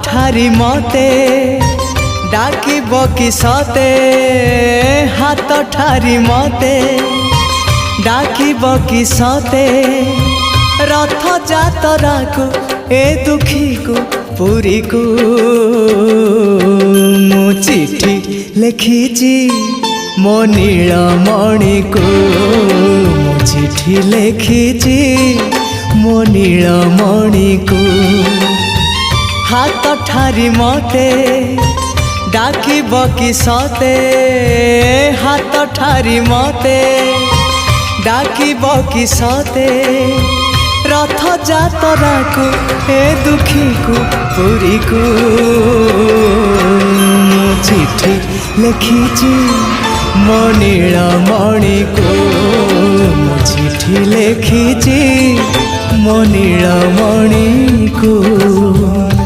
ठारी मते डाकिब कि सते हाथ ठारी मते डाकिब कि सते रथ जातरा को ए दुखी को पुरी को मु चिठी लिखिची मो नीलमणि को मु चिठी लिखिची मो नीलमणि को हाथ ठारी मते डाकिब कि सते हाथ ठारी मते डाकिब कि सते रथ जातरा को ए दुखी को पुरी को चिठी लिखिची मो नीलमणि को चिठी लिखिची मो नीलमणि को।